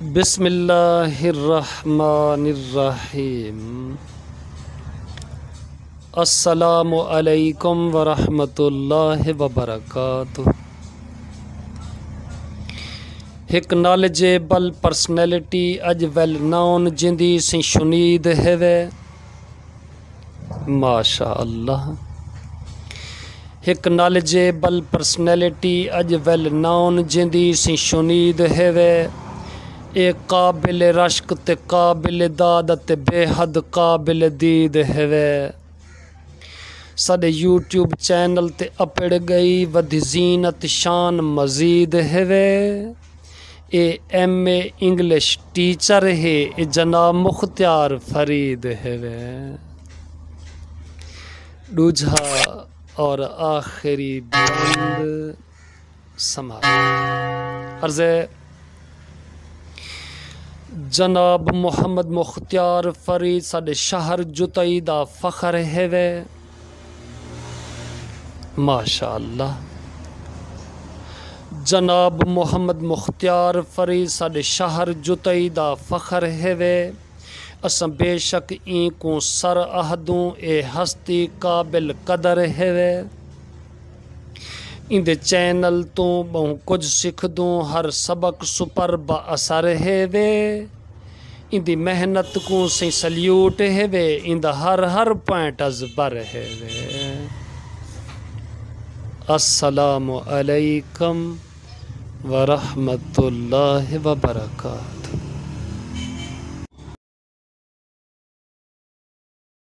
بسم اللہ الرحمن الرحیم۔ السلام علیکم ورحمۃ اللہ وبرکاتہ۔ ایک نالجیبل پرسنالٹی اج ویل نون جندی سی شنید ہے ماشاء اللہ۔ ایک نالجیبل پرسنالٹی اج ویل نون جندی سی شنید ہے اے قابل رشک تے قابل داد تے بے حد قابل دید ہے۔ ساڈے یوٹیوب چینل تے اپڑ گئی ودھی زینت شان مزید ہے۔ A M A English teacher ہے اے جناب مختار فرید ہے۔ دوجھا اور آخری بند سماعت عرض ہے جناب محمد مختار فرید ساڈے شہر جتائی دا فخر ہے ماشاء اللہ۔ جناب محمد مختار فرید ساڈے شہر جتائی دا فخر ہے۔ اساں بے شک این کو سر اہدوں اے ہستی قابل قدر ہے۔ ان دے چینل تو بہوں کچھ سکھ دوں ہر سبق سپر با اثر ہے ان دی محنت کو سی سلیوٹ ہے ان دا ہر پوائنٹ از بر ہے۔ السلام علیکم ورحمۃ اللہ وبرکاتہ۔